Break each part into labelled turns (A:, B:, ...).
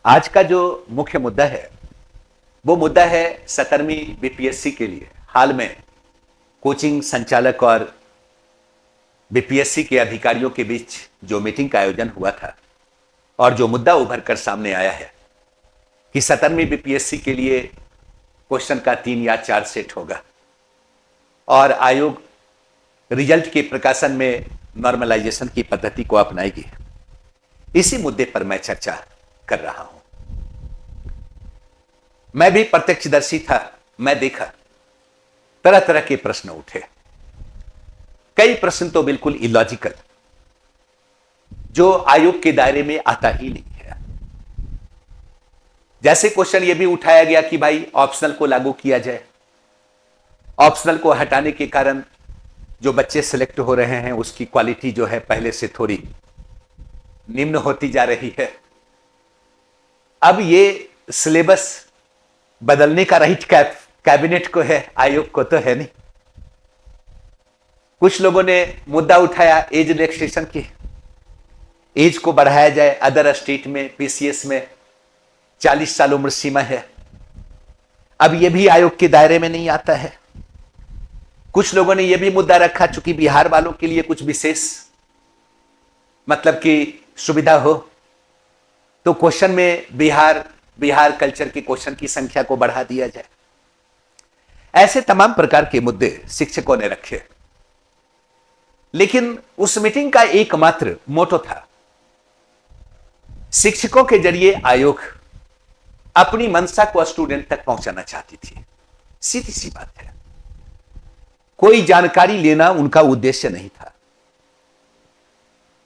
A: आज का जो मुख्य मुद्दा है वो मुद्दा है 17वीं बीपीएससी के लिए हाल में कोचिंग संचालक और बीपीएससी के अधिकारियों के बीच जो मीटिंग का आयोजन हुआ था और जो मुद्दा उभर कर सामने आया है कि 17वीं बीपीएससी के लिए क्वेश्चन का 3 या 4 सेट होगा और आयोग रिजल्ट के प्रकाशन में नॉर्मलाइजेशन की पद्धति को अपनाएगी। इसी मुद्दे पर मैं चर्चा कर रहा हूं। मैं भी प्रत्यक्षदर्शी था, मैं देखा तरह तरह के प्रश्न उठे। कई प्रश्न तो बिल्कुल इलॉजिकल, जो आयोग के दायरे में आता ही नहीं है। जैसे क्वेश्चन यह भी उठाया गया कि भाई ऑप्शनल को लागू किया जाए, ऑप्शनल को हटाने के कारण जो बच्चे सिलेक्ट हो रहे हैं उसकी क्वालिटी जो है पहले से थोड़ी निम्न होती जा रही है। अब ये सिलेबस बदलने का राइट कैबिनेट को है, आयोग को तो है नहीं। कुछ लोगों ने मुद्दा उठाया एज रिलैक्सेशन की, एज को बढ़ाया जाए। अदर स्टेट में पीसीएस में 40 साल उम्र सीमा है, अब यह भी आयोग के दायरे में नहीं आता है। कुछ लोगों ने यह भी मुद्दा रखा चूंकि बिहार वालों के लिए कुछ विशेष मतलब कि सुविधा हो तो क्वेश्चन में बिहार कल्चर के क्वेश्चन की संख्या को बढ़ा दिया जाए। ऐसे तमाम प्रकार के मुद्दे शिक्षकों ने रखे, लेकिन उस मीटिंग का एकमात्र मोटो था शिक्षकों के जरिए आयोग अपनी मंशा को स्टूडेंट तक पहुंचाना चाहती थी। सीधी सी बात है, कोई जानकारी लेना उनका उद्देश्य नहीं था,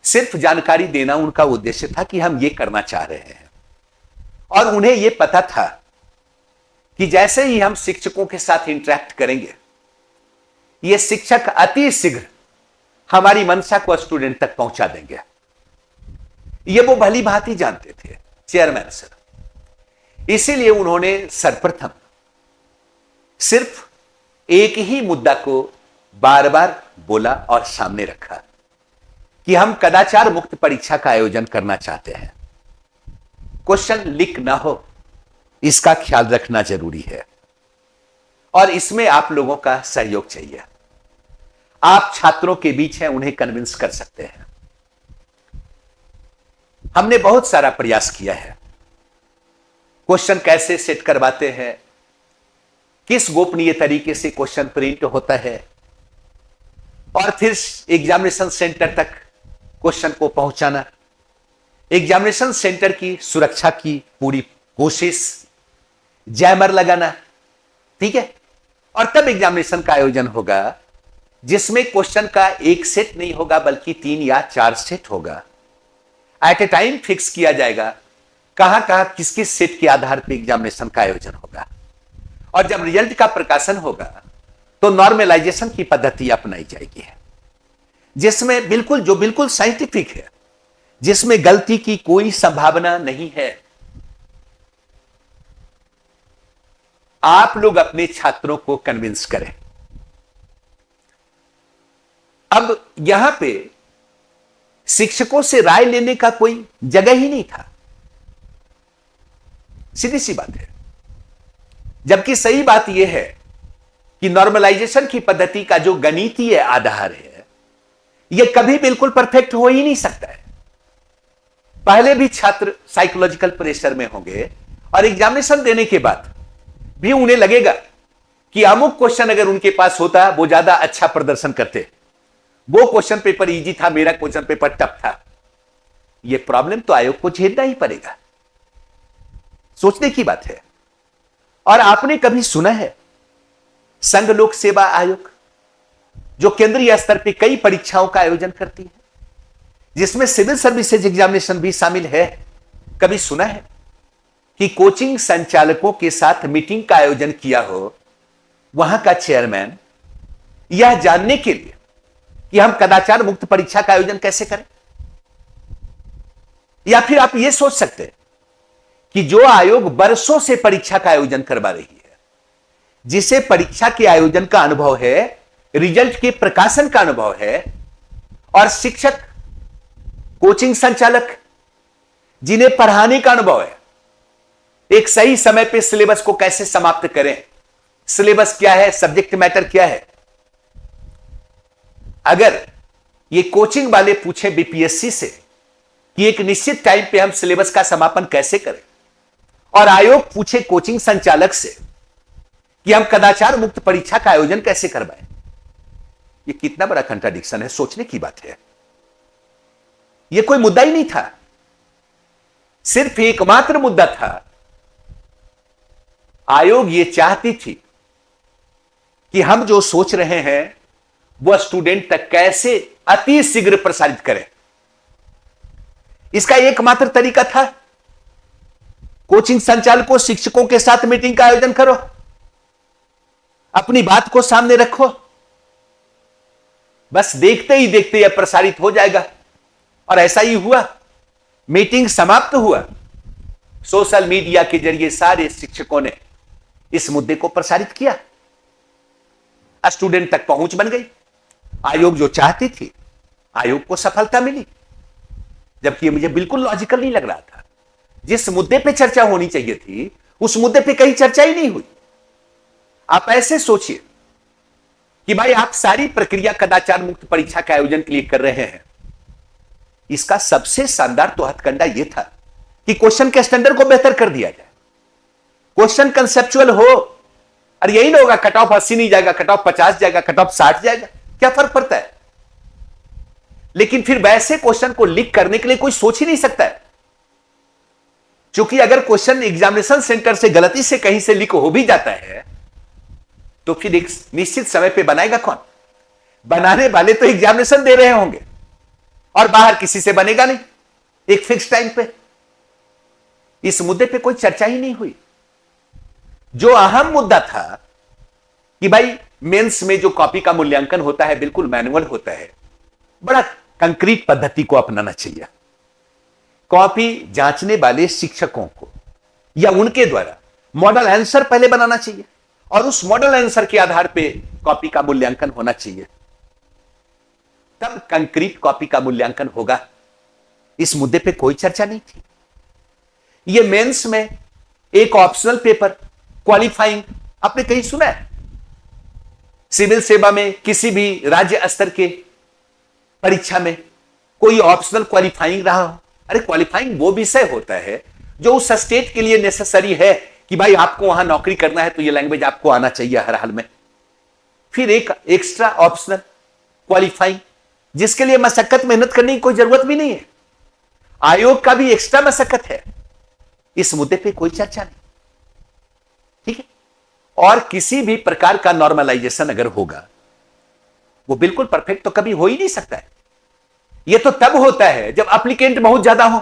A: सिर्फ जानकारी देना उनका उद्देश्य था कि हम ये करना चाह रहे हैं। और उन्हें यह पता था कि जैसे ही हम शिक्षकों के साथ इंटरेक्ट करेंगे, ये शिक्षक अति शीघ्र हमारी मंशा को स्टूडेंट तक पहुंचा देंगे। ये वो भली भांति जानते थे चेयरमैन सर। इसीलिए उन्होंने सर्वप्रथम सिर्फ एक ही मुद्दा को बार बार बोला और सामने रखा कि हम कदाचार मुक्त परीक्षा का आयोजन करना चाहते हैं। क्वेश्चन लीक ना हो इसका ख्याल रखना जरूरी है और इसमें आप लोगों का सहयोग चाहिए। आप छात्रों के बीच हैं, उन्हें कन्विंस कर सकते हैं। हमने बहुत सारा प्रयास किया है। क्वेश्चन कैसे सेट करवाते हैं, किस गोपनीय तरीके से क्वेश्चन प्रिंट होता है और फिर एग्जामिनेशन सेंटर तक क्वेश्चन को पहुंचाना, एग्जामिनेशन सेंटर की सुरक्षा की पूरी कोशिश, जैमर लगाना, ठीक है। और तब एग्जामिनेशन का आयोजन होगा जिसमें क्वेश्चन का एक सेट नहीं होगा बल्कि 3 या 4 सेट होगा। एट ए टाइम फिक्स किया जाएगा कहां कहां किस किस सेट के आधार पर एग्जामिनेशन का आयोजन होगा। और जब रिजल्ट का प्रकाशन होगा तो नॉर्मलाइजेशन की पद्धति अपनाई जाएगी, जिसमें बिल्कुल साइंटिफिक है, जिसमें गलती की कोई संभावना नहीं है। आप लोग अपने छात्रों को कन्विंस करें। अब यहां पे शिक्षकों से राय लेने का कोई जगह ही नहीं था, सीधी सी बात है। जबकि सही बात यह है कि नॉर्मलाइजेशन की पद्धति का जो गणितीय आधार है यह कभी बिल्कुल परफेक्ट हो ही नहीं सकता है। पहले भी छात्र साइकोलॉजिकल प्रेशर में होंगे और एग्जामिनेशन देने के बाद भी उन्हें लगेगा कि अमुक क्वेश्चन अगर उनके पास होता वो ज्यादा अच्छा प्रदर्शन करते, वो क्वेश्चन पेपर इजी था, मेरा क्वेश्चन पेपर टफ था। यह प्रॉब्लम तो आयोग को झेलना ही पड़ेगा, सोचने की बात है। और आपने कभी सुना है संघ लोक सेवा आयोग, जो केंद्रीय स्तर पर कई परीक्षाओं का आयोजन करती है, जिसमें सिविल सर्विसेज एग्जामिनेशन भी शामिल है, कभी सुना है कि कोचिंग संचालकों के साथ मीटिंग का आयोजन किया हो वहां का चेयरमैन यह जानने के लिए कि हम कदाचार मुक्त परीक्षा का आयोजन कैसे करें? या फिर आप यह सोच सकते हैं कि जो आयोग बरसों से परीक्षा का आयोजन करवा रही है, जिसे परीक्षा के आयोजन का अनुभव है, रिजल्ट के प्रकाशन का अनुभव है, और शिक्षक कोचिंग संचालक जिन्हें पढ़ाने का अनुभव है, एक सही समय पे सिलेबस को कैसे समाप्त करें, सिलेबस क्या है, सब्जेक्ट मैटर क्या है। अगर ये कोचिंग वाले पूछे बीपीएससी से कि एक निश्चित टाइम पे हम सिलेबस का समापन कैसे करें, और आयोग पूछे कोचिंग संचालक से कि हम कदाचार मुक्त परीक्षा का आयोजन कैसे करवाएं, ये कितना बड़ा कंट्राडिक्शन है, सोचने की बात है। ये कोई मुद्दा ही नहीं था, सिर्फ एकमात्र मुद्दा था, आयोग ये चाहती थी कि हम जो सोच रहे हैं वह स्टूडेंट तक कैसे अति शीघ्र प्रसारित करें। इसका एकमात्र तरीका था, कोचिंग संचालकों शिक्षकों के साथ मीटिंग का आयोजन करो, अपनी बात को सामने रखो, बस देखते ही देखते यह प्रसारित हो जाएगा। और ऐसा ही हुआ, मीटिंग समाप्त हुआ, सोशल मीडिया के जरिए सारे शिक्षकों ने इस मुद्दे को प्रसारित किया, स्टूडेंट तक पहुंच बन गई। आयोग जो चाहती थी, आयोग को सफलता मिली, जबकि मुझे बिल्कुल लॉजिकल नहीं लग रहा था। जिस मुद्दे पे चर्चा होनी चाहिए थी उस मुद्दे पे कहीं चर्चा ही नहीं हुई। आप ऐसे सोचिए कि भाई आप सारी प्रक्रिया कदाचार मुक्त परीक्षा के आयोजन के लिए कर रहे हैं, इसका सबसे शानदार तो हथकंडा यह था कि क्वेश्चन के स्टैंडर्ड को बेहतर कर दिया जाए, क्वेश्चन कंसेप्चुअल हो। और यही ना होगा, कट ऑफ 80 नहीं जाएगा, कट ऑफ 50 जाएगा, कट ऑफ 60 जाएगा, क्या फर्क पड़ता है। लेकिन फिर वैसे क्वेश्चन को लीक करने के लिए कोई सोच ही नहीं सकता है, क्योंकि अगर क्वेश्चन एग्जामिनेशन सेंटर से गलती से कहीं से लीक हो भी जाता है तो फिर एक निश्चित समय पे बनाएगा कौन? बनाने वाले तो एग्जामिनेशन दे रहे होंगे और बाहर किसी से बनेगा नहीं एक फिक्स टाइम पे। इस मुद्दे पे कोई चर्चा ही नहीं हुई। जो अहम मुद्दा था कि भाई मेंस में जो कॉपी का मूल्यांकन होता है बिल्कुल मैनुअल होता है, बड़ा कंक्रीट पद्धति को अपनाना चाहिए। कॉपी जांचने वाले शिक्षकों को या उनके द्वारा मॉडल आंसर पहले बनाना चाहिए और उस मॉडल आंसर के आधार पे कॉपी का मूल्यांकन होना चाहिए, तब कंक्रीट कॉपी का मूल्यांकन होगा। इस मुद्दे पे कोई चर्चा नहीं थी। यह मेंस में एक ऑप्शनल पेपर क्वालिफाइंग, आपने कहीं सुना है सिविल सेवा में किसी भी राज्य स्तर के परीक्षा में कोई ऑप्शनल क्वालिफाइंग रहा हो? अरे क्वालिफाइंग वो विषय होता है जो उस स्टेट के लिए नेसेसरी है कि भाई आपको वहां नौकरी करना है तो ये लैंग्वेज आपको आना चाहिए हर हाल में। फिर एक एक्स्ट्रा ऑप्शनल क्वालिफाइंग जिसके लिए मशक्कत मेहनत करने की कोई जरूरत भी नहीं है, आयोग का भी एक्स्ट्रा मशक्कत है। इस मुद्दे पे कोई चर्चा नहीं, ठीक है। और किसी भी प्रकार का नॉर्मलाइजेशन अगर होगा वो बिल्कुल परफेक्ट तो कभी हो ही नहीं सकता है। यह तो तब होता है जब एप्लीकेंट बहुत ज्यादा हो,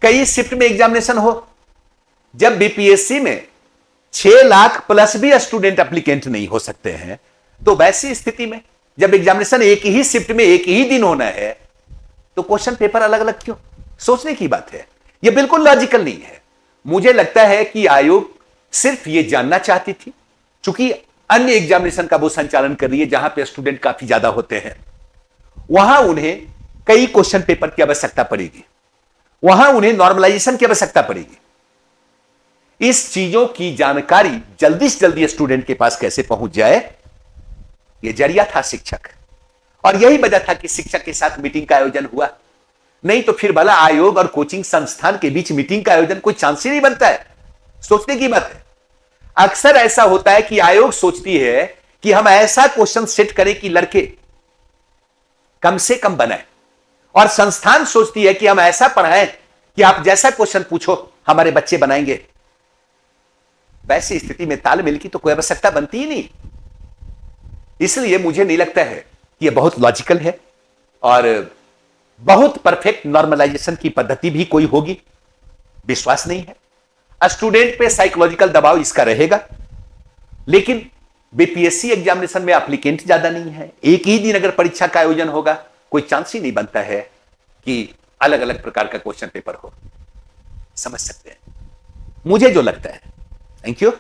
A: कई शिफ्ट में एग्जामिनेशन हो। जब बीपीएससी में 6 लाख प्लस भी स्टूडेंट एप्लीकेंट नहीं हो सकते हैं, तो वैसी स्थिति में जब एग्जामिनेशन एक ही शिफ्ट में एक ही दिन होना है तो क्वेश्चन पेपर अलग अलग क्यों? सोचने की बात है, यह बिल्कुल लॉजिकल नहीं है। मुझे लगता है कि आयोग सिर्फ यह जानना चाहती थी, चूंकि अन्य एग्जामिनेशन का वो संचालन कर रही है जहां पे स्टूडेंट काफी ज्यादा होते हैं, वहां उन्हें कई क्वेश्चन पेपर की आवश्यकता पड़ेगी, वहां उन्हें नॉर्मलाइजेशन की आवश्यकता पड़ेगी। इस चीजों की जानकारी जल्दी से जल्दी स्टूडेंट के पास कैसे पहुंच जाए, यह जरिया था शिक्षक। और यही वजह था कि शिक्षक के साथ मीटिंग का आयोजन हुआ। नहीं तो फिर भला आयोग और कोचिंग संस्थान के बीच मीटिंग का आयोजन कोई चांस ही नहीं बनता है। सोचने की बात है। अक्सर ऐसा होता है कि आयोग सोचती है कि हम ऐसा क्वेश्चन सेट करें कि लड़के कम से कम बनाए, और संस्थान सोचती है कि हम ऐसा पढ़ाएं कि आप जैसा क्वेश्चन पूछो हमारे बच्चे बनाएंगे। वैसी स्थिति में तालमेल की तो कोई आवश्यकता बनती ही नहीं। इसलिए मुझे नहीं लगता है कि यह बहुत लॉजिकल है और बहुत परफेक्ट नॉर्मलाइजेशन की पद्धति भी कोई होगी, विश्वास नहीं है। स्टूडेंट पे साइकोलॉजिकल दबाव इसका रहेगा, लेकिन बीपीएससी एग्जामिनेशन में एप्लीकेंट ज्यादा नहीं है, एक ही दिन अगर परीक्षा का आयोजन होगा, कोई चांस ही नहीं बनता है कि अलग अलग प्रकार का क्वेश्चन पेपर हो। समझ सकते हैं मुझे जो लगता है। Thank you.